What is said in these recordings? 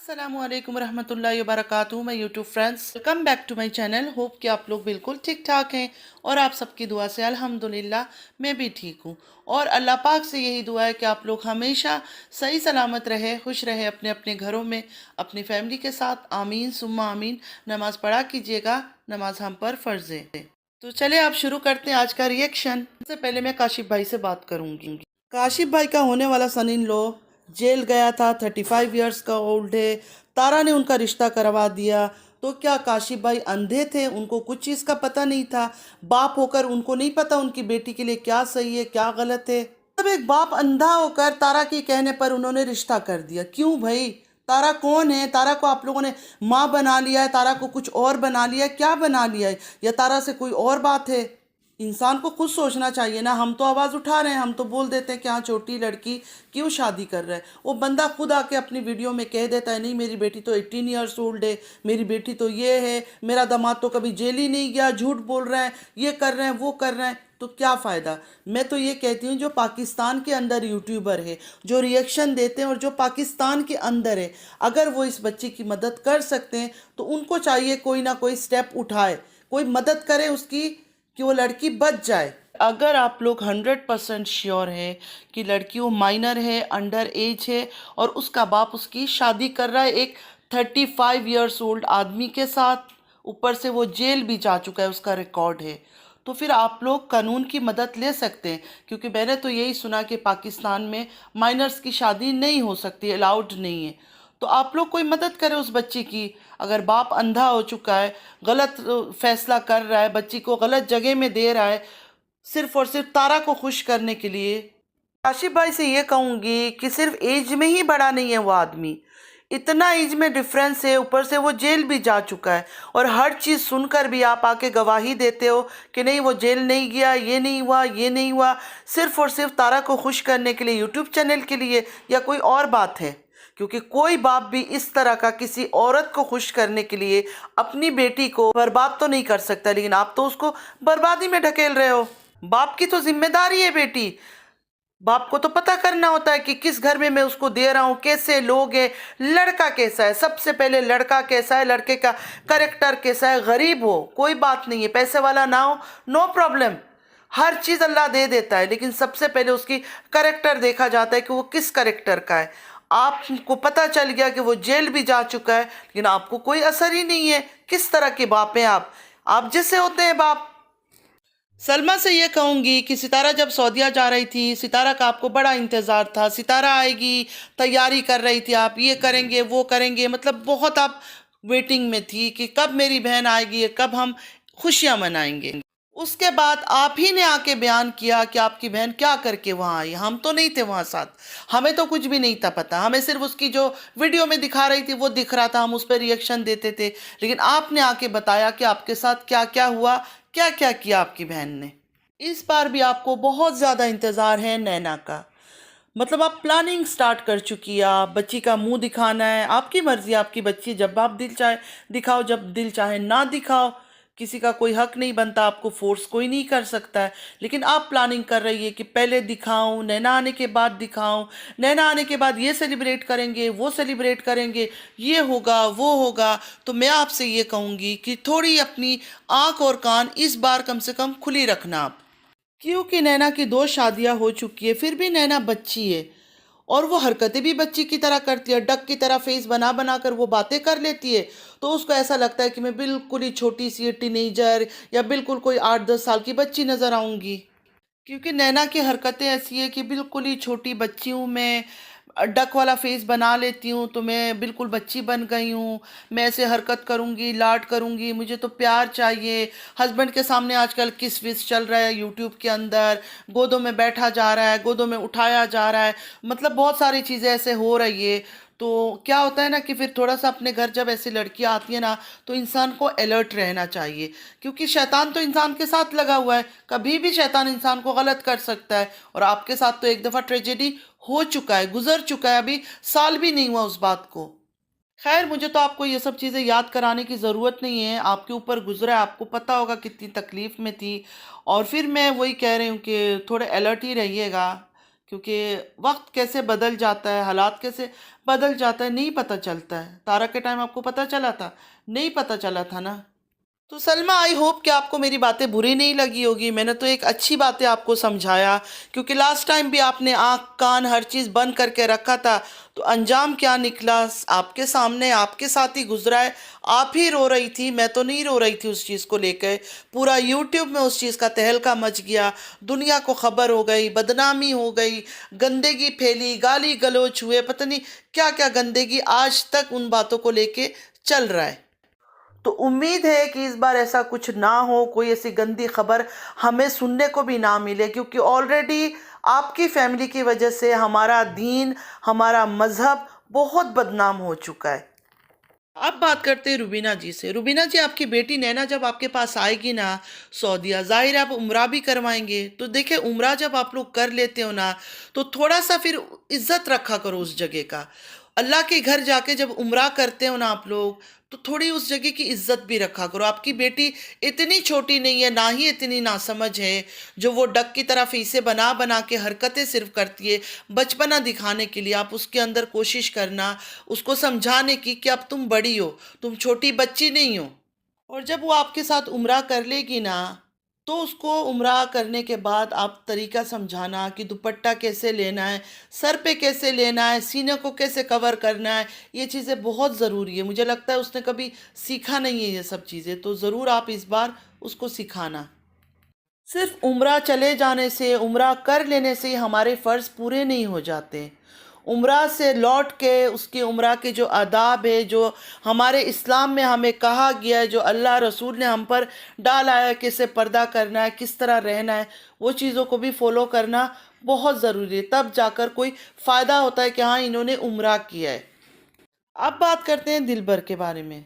अस्सलामुअलैकुम रहमतुल्लाहि वबरकातुहू। मैं YouTube friends, welcome back to my channel. Hope कि आप लोग बिल्कुल ठीक ठाक हैं और आप सबकी दुआ से अल्हम्दुलिल्लाह मैं भी ठीक हूँ। और अल्लाह पाक से यही दुआ है कि आप लोग हमेशा सही सलामत रहे, खुश रहे अपने अपने घरों में अपनी फैमिली के साथ। आमीन सुम्मा आमीन। नमाज पढ़ा कीजिएगा, नमाज हम पर फ़र्ज़ है। तो चले आप शुरू करते हैं आज का रिएक्शन। सबसे पहले मैं काशिफ भाई से बात करूंगी। काशिफ भाई का होने वाला सन इन लॉ जेल गया था, 35 इयर्स का ओल्ड है। तारा ने उनका रिश्ता करवा दिया। तो क्या काशिफ भाई अंधे थे, उनको कुछ चीज़ का पता नहीं था? बाप होकर उनको नहीं पता उनकी बेटी के लिए क्या सही है क्या गलत है? तब एक बाप अंधा होकर तारा के कहने पर उन्होंने रिश्ता कर दिया। क्यों भाई? तारा कौन है? तारा को आप लोगों ने माँ बना लिया है, तारा को कुछ और बना लिया है, क्या बना लिया है? या तारा से कोई और बात है? इंसान को खुद सोचना चाहिए ना। हम तो आवाज़ उठा रहे हैं, हम तो बोल देते हैं कि हाँ छोटी लड़की क्यों शादी कर रहा है। वो बंदा खुद आके अपनी वीडियो में कह देता है नहीं मेरी बेटी तो 18 ईयर्स ओल्ड है, मेरी बेटी तो ये है, मेरा दामाद तो कभी जेल ही नहीं गया, झूठ बोल रहा है, ये कर रहे हैं वो कर रहे हैं। तो क्या फ़ायदा? मैं तो ये कहती हूँ जो पाकिस्तान के अंदर यूट्यूबर है, जो रिएक्शन देते हैं और जो पाकिस्तान के अंदर है, अगर वो इस बच्ची की मदद कर सकते हैं तो उनको चाहिए कोई ना कोई स्टेप उठाए, कोई मदद करे उसकी कि वो लड़की बच जाए। अगर आप लोग 100% श्योर है कि लड़की वो माइनर है, अंडर एज है और उसका बाप उसकी शादी कर रहा है एक 35 इयर्स ओल्ड आदमी के साथ, ऊपर से वो जेल भी जा चुका है, उसका रिकॉर्ड है, तो फिर आप लोग कानून की मदद ले सकते हैं। क्योंकि मैंने तो यही सुना कि पाकिस्तान में माइनर्स की शादी नहीं हो सकती, अलाउड नहीं है। तो आप लोग कोई मदद करें उस बच्ची की। अगर बाप अंधा हो चुका है, गलत फैसला कर रहा है, बच्ची को गलत जगह में दे रहा है सिर्फ और सिर्फ तारा को खुश करने के लिए, काशिफ भाई से ये कहूँगी कि सिर्फ एज में ही बड़ा नहीं है वो आदमी, इतना एज में डिफरेंस है, ऊपर से वो जेल भी जा चुका है। और हर चीज़ सुनकर भी आप आके गवाही देते हो कि नहीं वो जेल नहीं गया, ये नहीं हुआ, ये नहीं हुआ, सिर्फ और सिर्फ तारा को खुश करने के लिए, यूट्यूब चैनल के लिए, या कोई और बात है? क्योंकि कोई बाप भी इस तरह का किसी औरत को खुश करने के लिए अपनी बेटी को बर्बाद तो नहीं कर सकता, लेकिन आप तो उसको बर्बादी में ढकेल रहे हो। बाप की तो जिम्मेदारी है बेटी। बाप को तो पता करना होता है कि किस घर में मैं उसको दे रहा हूँ, कैसे लोग हैं, लड़का कैसा है। सबसे पहले लड़का कैसा है, लड़के का करेक्टर कैसा है। गरीब हो कोई बात नहीं है, पैसे वाला ना हो नो प्रॉब्लम, हर चीज़ अल्लाह दे देता है, लेकिन सबसे पहले उसकी करेक्टर देखा जाता है कि वो किस करेक्टर का है। आपको पता चल गया कि वो जेल भी जा चुका है, लेकिन आपको कोई असर ही नहीं है। किस तरह के बाप हैं आप जैसे होते हैं बाप। सलमा से ये कहूँगी कि सितारा जब सऊदीया जा रही थी, सितारा का आपको बड़ा इंतज़ार था, सितारा आएगी, तैयारी कर रही थी, आप ये करेंगे वो करेंगे, मतलब बहुत आप वेटिंग में थी कि कब मेरी बहन आएगी, कब हम खुशियाँ मनाएंगे। उसके बाद आप ही ने आके बयान किया कि आपकी बहन क्या करके वहाँ आई। हम तो नहीं थे वहाँ साथ, हमें तो कुछ भी नहीं था पता, हमें सिर्फ उसकी जो वीडियो में दिखा रही थी वो दिख रहा था, हम उस पर रिएक्शन देते थे। लेकिन आपने आके बताया कि आपके साथ क्या क्या हुआ, क्या क्या किया आपकी बहन ने। इस बार भी आपको बहुत ज़्यादा इंतज़ार है नैना का, मतलब आप प्लानिंग स्टार्ट कर चुकी है। आप बच्ची का मुंह दिखाना है, आपकी मर्जी, आपकी बच्ची, जब आप दिल चाहे दिखाओ, जब दिल चाहे ना दिखाओ, किसी का कोई हक नहीं बनता, आपको फोर्स कोई नहीं कर सकता है। लेकिन आप प्लानिंग कर रही है कि पहले दिखाऊं, नैना आने के बाद दिखाऊं, नैना आने के बाद ये सेलिब्रेट करेंगे वो सेलिब्रेट करेंगे, ये होगा वो होगा। तो मैं आपसे ये कहूँगी कि थोड़ी अपनी आँख और कान इस बार कम से कम खुली रखना आप। क्योंकि नैना की 2 शादियां हो चुकी है, फिर भी नैना बच्ची है और वो हरकतें भी बच्ची की तरह करती है। डक की तरह फेस बना बना कर वो बातें कर लेती है, तो उसको ऐसा लगता है कि मैं बिल्कुल ही छोटी सी टीनेजर या बिल्कुल कोई 8-10 साल की बच्ची नजर आऊंगी। क्योंकि नैना की हरकतें ऐसी है कि बिल्कुल ही छोटी बच्ची हूँ मैं, डक वाला फेस बना लेती हूँ तो मैं बिल्कुल बच्ची बन गई हूँ, मैं ऐसे हरकत करूँगी, लाड करूँगी, मुझे तो प्यार चाहिए। हस्बैंड के सामने आजकल किस विस चल रहा है यूट्यूब के अंदर, गोदों में बैठा जा रहा है, गोदों में उठाया जा रहा है, मतलब बहुत सारी चीज़ें ऐसे हो रही है। तो क्या होता है ना कि फिर थोड़ा सा अपने घर जब ऐसी लड़कियां आती है ना, तो इंसान को अलर्ट रहना चाहिए। क्योंकि शैतान तो इंसान के साथ लगा हुआ है, कभी भी शैतान इंसान को गलत कर सकता है। और आपके साथ तो एक दफ़ा ट्रेजेडी हो चुका है, गुजर चुका है, अभी साल भी नहीं हुआ उस बात को। खैर मुझे तो आपको ये सब चीज़ें याद कराने की ज़रूरत नहीं है, आपके ऊपर गुजरा है, आपको पता होगा कितनी तकलीफ़ में थी। और फिर मैं वही कह रही हूँ कि थोड़े अलर्ट ही रहिएगा, क्योंकि वक्त कैसे बदल जाता है, हालात कैसे बदल जाता है, नहीं पता चलता है। तारा के टाइम आपको पता चला था? नहीं पता चला था ना। तो सलमा, आई होप कि आपको मेरी बातें बुरी नहीं लगी होगी। मैंने तो एक अच्छी बातें आपको समझाया, क्योंकि लास्ट टाइम भी आपने आँख कान हर चीज़ बंद करके रखा था, तो अंजाम क्या निकला आपके सामने, आपके साथ ही गुजरा है। आप ही रो रही थी, मैं तो नहीं रो रही थी उस चीज़ को लेकर। पूरा यूट्यूब में उस चीज़ का तहलका मच गया, दुनिया को खबर हो गई, बदनामी हो गई, गंदगी फैली, गाली गलौज हुए, पता नहीं क्या क्या गंदगी आज तक उन बातों को लेके चल रहा है। तो उम्मीद है कि इस बार ऐसा कुछ ना हो, कोई ऐसी गंदी खबर हमें सुनने को भी ना मिले, क्योंकि ऑलरेडी आपकी फैमिली की वजह से हमारा दीन, हमारा मज़हब बहुत बदनाम हो चुका है। अब बात करते हैं रुबीना जी से। रुबीना जी, आपकी बेटी नैना जब आपके पास आएगी ना सऊदीया, जाहिर है आप उम्रा भी करवाएंगे, तो देखिए उम्रा जब आप लोग कर लेते हो ना, तो थोड़ा सा फिर इज्जत रखा करो उस जगह का। अल्लाह के घर जाके जब उम्रा करते हो ना आप लोग, तो थोड़ी उस जगह की इज्जत भी रखा करो। आपकी बेटी इतनी छोटी नहीं है, ना ही इतनी नासमझ है जो वो डक की तरह फीसे बना बना के हरकतें सिर्फ करती है बचपना दिखाने के लिए। आप उसके अंदर कोशिश करना उसको समझाने की कि अब तुम बड़ी हो, तुम छोटी बच्ची नहीं हो। और जब वो आपके साथ उम्रा कर लेगी ना, तो उसको उम्रा करने के बाद आप तरीका समझाना कि दुपट्टा कैसे लेना है, सर पे कैसे लेना है, सीने को कैसे कवर करना है। ये चीज़ें बहुत ज़रूरी है। मुझे लगता है उसने कभी सीखा नहीं है ये सब चीज़ें, तो ज़रूर आप इस बार उसको सिखाना। सिर्फ उम्रा चले जाने से, उम्रा कर लेने से ही हमारे फ़र्ज़ पूरे नहीं हो जाते। उम्रा से लौट के उसकी उम्रा के जो आदाब है, जो हमारे इस्लाम में हमें कहा गया है, जो अल्लाह रसूल ने हम पर डाला है, कैसे पर्दा करना है, किस तरह रहना है, वो चीज़ों को भी फॉलो करना बहुत ज़रूरी है। तब जाकर कोई फ़ायदा होता है कि हाँ इन्होंने उम्रा किया है। अब बात करते हैं दिलबर के बारे में।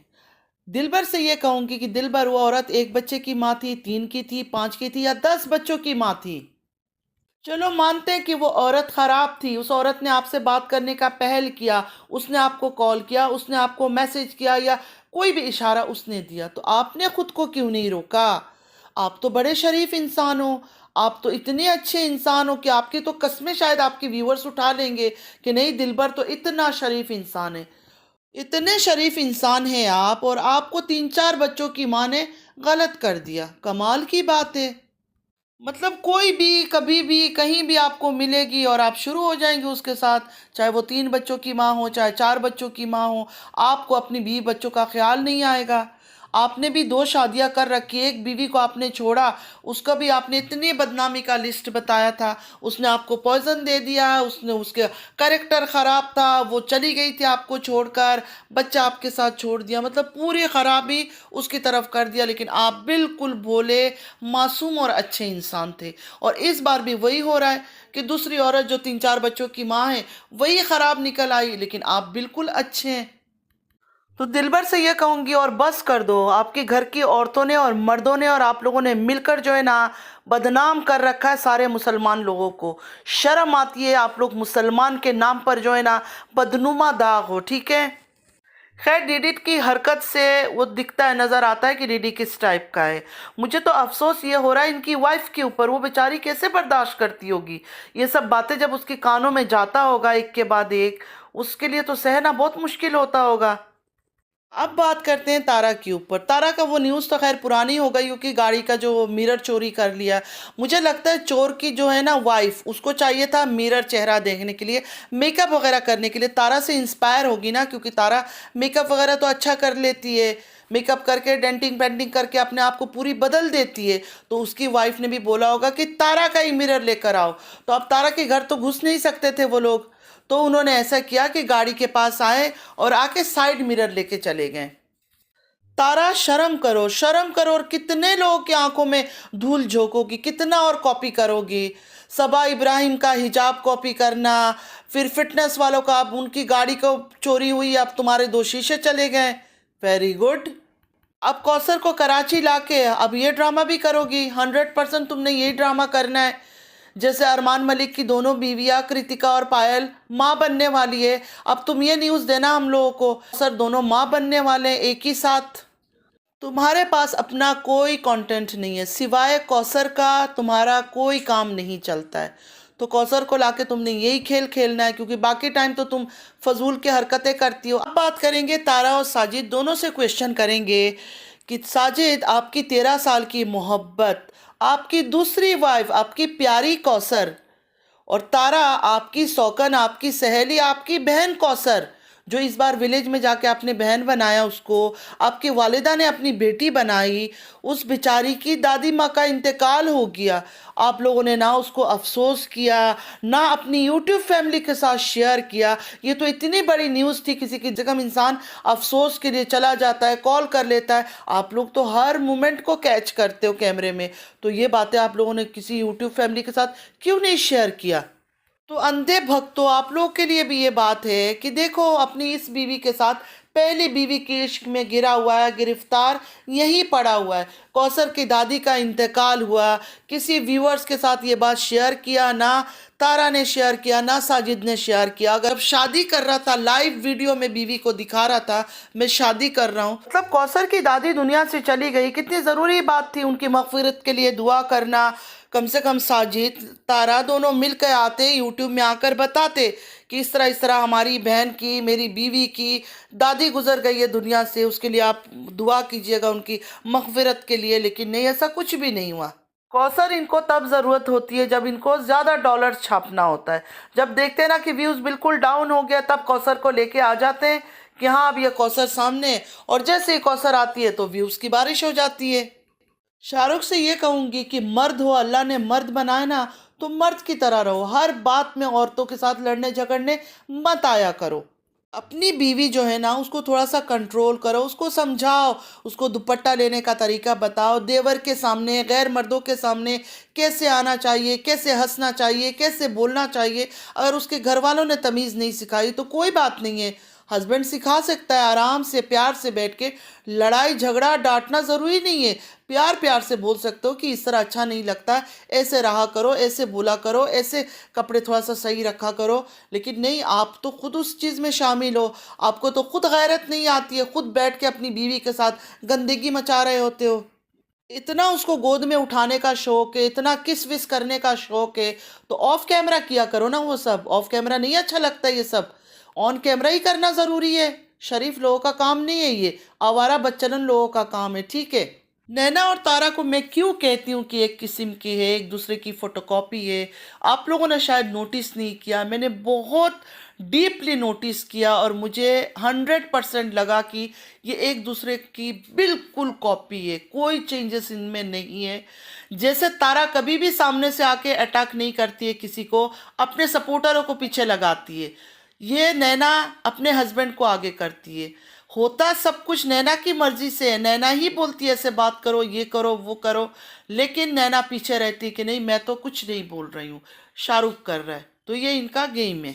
दिलबर से ये कहूंगी कि दिलबर वो औरत एक बच्चे की माँ थी, तीन की थी, पांच की थी, या 10 बच्चों की माँ थी। चलो मानते हैं कि वो औरत खराब थी, उस औरत ने आपसे बात करने का पहल किया, उसने आपको कॉल किया, उसने आपको मैसेज किया, या कोई भी इशारा उसने दिया, तो आपने खुद को क्यों नहीं रोका? आप तो बड़े शरीफ इंसान हो, आप तो इतने अच्छे इंसान हो कि आपकी तो कस्में शायद आपके व्यूअर्स उठा लेंगे कि नहीं, दिलबर तो इतना शरीफ इंसान है। इतने शरीफ इंसान हैं आप, और आपको तीन चार बच्चों की माँ ने गलत कर दिया। कमाल की बात है। मतलब कोई भी कभी भी कहीं भी आपको मिलेगी और आप शुरू हो जाएंगे उसके साथ, चाहे वो तीन बच्चों की माँ हो, चाहे चार बच्चों की माँ हो। आपको अपनी बीवी बच्चों का ख्याल नहीं आएगा। आपने भी दो शादियां कर रखी, एक बीवी को आपने छोड़ा, उसका भी आपने इतनी बदनामी का लिस्ट बताया था, उसने आपको पॉइजन दे दिया, उसने उसके कैरेक्टर ख़राब था, वो चली गई थी आपको छोड़कर, बच्चा आपके साथ छोड़ दिया, मतलब पूरी खराबी उसकी तरफ कर दिया। लेकिन आप बिल्कुल भोले, मासूम और अच्छे इंसान थे। और इस बार भी वही हो रहा है कि दूसरी औरत जो तीन चार बच्चों की माँ है वही खराब निकल आई, लेकिन आप बिल्कुल अच्छे हैं। तो दिलबर से ये कहूंगी, और बस कर दो। आपके घर की औरतों ने और मर्दों ने और आप लोगों ने मिलकर जो है ना बदनाम कर रखा है सारे मुसलमान लोगों को। शर्म आती है आप लोग मुसलमान के नाम पर जो है ना बदनुमा दाग हो, ठीक है। खैर, डीडी की हरकत से वो दिखता है, नज़र आता है कि डीडी किस टाइप का है। मुझे तो अफसोस ये हो रहा है इनकी वाइफ के ऊपर, वो बेचारी कैसे बर्दाश्त करती होगी ये सब बातें जब उसके कानों में जाता होगा एक के बाद एक। उसके लिए तो सहना बहुत मुश्किल होता होगा। अब बात करते हैं तारा के ऊपर। तारा का वो न्यूज़ तो खैर पुरानी हो गई, क्योंकि गाड़ी का जो मिरर चोरी कर लिया। मुझे लगता है चोर की जो है ना वाइफ, उसको चाहिए था मिरर चेहरा देखने के लिए, मेकअप वगैरह करने के लिए। तारा से इंस्पायर होगी ना, क्योंकि तारा मेकअप वगैरह तो अच्छा कर लेती है, मेकअप करके डेंटिंग पेंटिंग करके अपने आप को पूरी बदल देती है। तो उसकी वाइफ ने भी बोला होगा कि तारा का ही मिरर लेकर आओ। तो अब तारा के घर तो घुस नहीं सकते थे वो लोग, तो उन्होंने ऐसा किया कि गाड़ी के पास आए और आके साइड मिरर लेके चले गए। तारा, शर्म करो, शर्म करो। और कितने लोगों की आंखों में धूल झोंकोगी, कितना और कॉपी करोगी? सबा इब्राहिम का हिजाब कॉपी करना, फिर फिटनेस वालों का, अब उनकी गाड़ी को चोरी हुई, अब तुम्हारे दो शीशे चले गए। Very good. अब कौसर को कराची लाके अब ये ड्रामा भी करोगी। 100% तुमने यही ड्रामा करना है। जैसे अरमान मलिक की दोनों बीवियां कृतिका और पायल माँ बनने वाली है, अब तुम ये न्यूज़ देना हम लोगों को सर दोनों माँ बनने वाले हैं एक ही साथ। तुम्हारे पास अपना कोई कंटेंट नहीं है सिवाय कौसर का, तुम्हारा कोई काम नहीं चलता है। तो कौसर को लाके तुमने यही खेल खेलना है, क्योंकि बाकी टाइम तो तुम फजूल की हरकतें करती हो। अब बात करेंगे तारा और साजिद दोनों से क्वेश्चन करेंगे कि साजिद, आपकी 13 साल की मोहब्बत, आपकी दूसरी वाइफ, आपकी प्यारी कौसर, और तारा आपकी सौकन, आपकी सहेली, आपकी बहन कौसर, जो इस बार विलेज में जाके आपने बहन बनाया उसको, आपकी वालिदा ने अपनी बेटी बनाई, उस बेचारी की दादी माँ का इंतकाल हो गया। आप लोगों ने ना उसको अफसोस किया, ना अपनी यूट्यूब फैमिली के साथ शेयर किया। ये तो इतनी बड़ी न्यूज़ थी, किसी की जगह इंसान अफसोस के लिए चला जाता है, कॉल कर लेता है। आप लोग तो हर मोमेंट को कैच करते हो कैमरे में, तो ये बातें आप लोगों ने किसी यूट्यूब फैमिली के साथ क्यों नहीं शेयर किया? तो अंधे भक्तों, आप लोग के लिए भी ये बात है कि देखो, अपनी इस बीवी के साथ पहली बीवी के इश्क में गिरा हुआ है, गिरफ्तार यहीं पड़ा हुआ है। कौसर की दादी का इंतकाल हुआ, किसी व्यूअर्स के साथ ये बात शेयर किया ना, तारा ने शेयर किया ना, साजिद ने शेयर किया। अगर शादी कर रहा था, लाइव वीडियो में बीवी को दिखा रहा था मैं शादी कर रहा हूँ, मतलब कौसर की दादी दुनिया से चली गई, कितनी ज़रूरी बात थी उनकी मगफिरत के लिए दुआ करना। कम से कम साजिद तारा दोनों मिल कर आते, यूट्यूब में आकर बताते कि इस तरह हमारी बहन की, मेरी बीवी की दादी गुजर गई है दुनिया से, उसके लिए आप दुआ कीजिएगा उनकी मगफिरत के लिए। लेकिन नहीं, ऐसा कुछ भी नहीं हुआ। कौसर इनको तब ज़रूरत होती है जब इनको ज़्यादा डॉलर छापना होता है। जब देखते हैं ना कि व्यूज़ बिल्कुल डाउन हो गया, तब कौसर को लेके आ जाते हैं कि हाँ अब ये कौसर सामने, और जैसे ही कौसर आती है तो व्यूज़ की बारिश हो जाती है। शाहरुख से ये कहूंगी कि मर्द हो, अल्लाह ने मर्द बनाए ना, तो मर्द की तरह रहो। हर बात में औरतों के साथ लड़ने झगड़ने मत आया करो। अपनी बीवी जो है ना, उसको थोड़ा सा कंट्रोल करो, उसको समझाओ, उसको दुपट्टा लेने का तरीका बताओ। देवर के सामने, गैर मर्दों के सामने कैसे आना चाहिए, कैसे हंसना चाहिए, कैसे बोलना चाहिए। अगर उसके घर वालों ने तमीज़ नहीं सिखाई तो कोई बात नहीं है, हस्बैंड सिखा सकता है। आराम से प्यार से बैठ के, लड़ाई झगड़ा डांटना ज़रूरी नहीं है, प्यार प्यार से बोल सकते हो कि इस तरह अच्छा नहीं लगता, ऐसे रहा करो, ऐसे बोला करो, ऐसे कपड़े थोड़ा सा सही रखा करो। लेकिन नहीं, आप तो खुद उस चीज़ में शामिल हो, आपको तो खुद गैरत नहीं आती है, खुद बैठ के अपनी बीवी के साथ गंदगी मचा रहे होते हो। इतना उसको गोद में उठाने का शौक है, इतना किस विस करने का शौक है, तो ऑफ कैमरा किया करो ना। वो सब ऑफ कैमरा नहीं अच्छा लगता, ये सब ऑन कैमरा ही करना ज़रूरी है। शरीफ लोगों का काम नहीं है ये, आवारा बच्चन लोगों का काम है, ठीक है। नैना और तारा को मैं क्यों कहती हूँ कि एक किस्म की है, एक दूसरे की फोटोकॉपी है, आप लोगों ने शायद नोटिस नहीं किया, मैंने बहुत डीपली नोटिस किया, और मुझे 100% लगा कि ये एक दूसरे की बिल्कुल कॉपी है, कोई चेंजेस इनमें नहीं है। जैसे तारा कभी भी सामने से आके अटैक नहीं करती है किसी को, अपने सपोर्टरों को पीछे लगाती है, ये नैना अपने हस्बैंड को आगे करती है। होता सब कुछ नैना की मर्जी से है, नैना ही बोलती है ऐसे बात करो, ये करो, वो करो, लेकिन नैना पीछे रहती है कि नहीं मैं तो कुछ नहीं बोल रही हूँ, शाहरुख कर रहा है। तो ये इनका गेम है,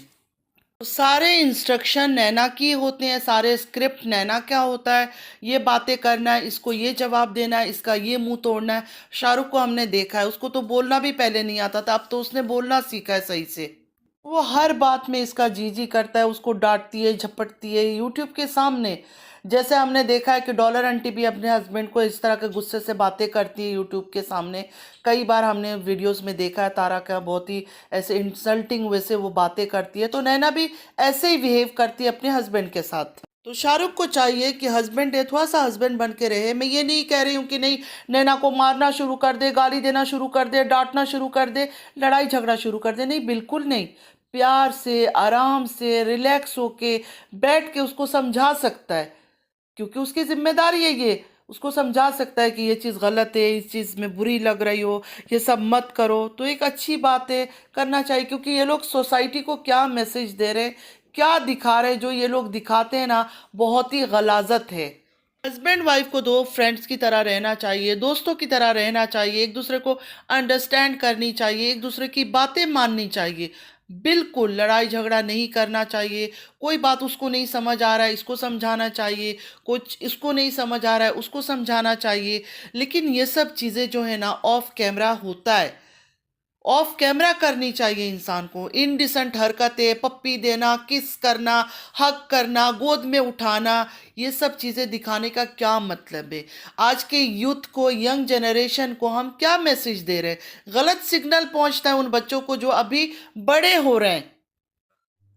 तो सारे इंस्ट्रक्शन नैना की होते हैं, सारे स्क्रिप्ट नैना क्या होता है, ये बातें करना है, इसको ये जवाब देना है, इसका ये मुंह तोड़ना है। शाहरुख को हमने देखा है, उसको तो बोलना भी पहले नहीं आता था, अब तो उसने बोलना सीखा है सही से। वो हर बात में इसका जी जी करता है, उसको डांटती है, झपटती है यूट्यूब के सामने। जैसे हमने देखा है कि डॉलर आंटी भी अपने हस्बैंड को इस तरह के गुस्से से बातें करती है यूट्यूब के सामने। कई बार हमने वीडियोस में देखा है तारा का बहुत ही ऐसे इंसल्टिंग वे से वो बातें करती है, तो नैना भी ऐसे ही बिहेव करती है अपने हस्बैंड के साथ। तो शाहरुख को चाहिए कि हस्बैंड है, थोड़ा सा हस्बैंड बन के रहे। मैं ये नहीं कह रही हूँ कि नहीं नैना को मारना शुरू कर दे, गाली देना शुरू कर दे, डांटना शुरू कर दे, लड़ाई झगड़ा शुरू कर दे, नहीं, बिल्कुल नहीं। प्यार से, आराम से, रिलैक्स होके बैठ के उसको समझा सकता है, क्योंकि उसकी जिम्मेदारी है ये। उसको समझा सकता है कि ये चीज़ गलत है, इस चीज़ में बुरी लग रही हो, ये सब मत करो, तो एक अच्छी बात है, करना चाहिए। क्योंकि ये लोग सोसाइटी को क्या मैसेज दे रहे हैं, क्या दिखा रहे हैं, जो ये लोग दिखाते हैं ना, बहुत ही गलाजत है। हस्बैंड वाइफ को दो फ्रेंड्स की तरह रहना चाहिए, दोस्तों की तरह रहना चाहिए, एक दूसरे को अंडरस्टैंड करनी चाहिए, एक दूसरे की बातें माननी चाहिए। बिल्कुल लड़ाई झगड़ा नहीं करना चाहिए। कोई बात उसको नहीं समझ आ रहा है, इसको समझाना चाहिए, कुछ इसको नहीं समझ आ रहा है, उसको समझाना चाहिए। लेकिन ये सब चीज़ें जो है ना, ऑफ कैमरा होता है। ऑफ कैमरा करनी चाहिए इंसान को। इनडिसेंट हरकतें, पप्पी देना, किस करना, हक करना, गोद में उठाना, ये सब चीज़ें दिखाने का क्या मतलब है? आज के यूथ को, यंग जनरेशन को हम क्या मैसेज दे रहे हैं? गलत सिग्नल पहुंचता है उन बच्चों को जो अभी बड़े हो रहे हैं।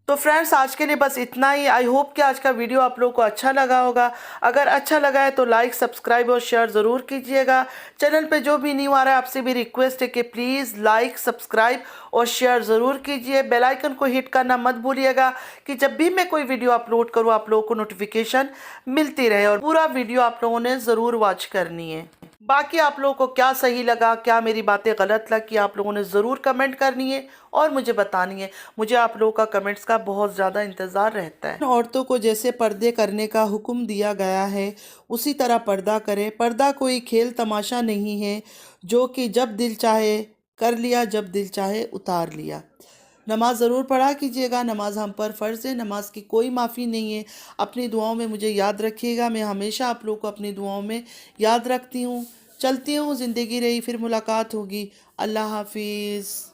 तो फ्रेंड्स, आज के लिए बस इतना ही। आई होप कि आज का वीडियो आप लोगों को अच्छा लगा होगा। अगर अच्छा लगा है तो लाइक, सब्सक्राइब और शेयर ज़रूर कीजिएगा। चैनल पे जो भी न्यू आ रहा है आपसे भी रिक्वेस्ट है कि प्लीज़ लाइक, सब्सक्राइब और शेयर ज़रूर कीजिए। बेल आइकन को हिट करना मत भूलिएगा कि जब भी मैं कोई वीडियो अपलोड करूँ आप लोगों को नोटिफिकेशन मिलती रहे, और पूरा वीडियो आप लोगों ने ज़रूर वॉच करनी है। बाकी आप लोगों को क्या सही लगा, क्या मेरी बातें गलत लगी, आप लोगों ने ज़रूर कमेंट करनी है और मुझे बतानी है। मुझे आप लोगों का कमेंट्स का बहुत ज़्यादा इंतज़ार रहता है। औरतों को जैसे पर्दे करने का हुक्म दिया गया है उसी तरह पर्दा करें। पर्दा कोई खेल तमाशा नहीं है जो कि जब दिल चाहे कर लिया, जब दिल चाहे उतार लिया। नमाज ज़रूर पढ़ा कीजिएगा, नमाज हम पर फ़र्ज़ है, नमाज की कोई माफ़ी नहीं है। अपनी दुआओं में मुझे याद रखिएगा, मैं हमेशा आप लोगों को अपनी दुआओं में याद रखती हूँ। चलती हूँ, ज़िंदगी रही फिर मुलाकात होगी। अल्लाह हाफिज़।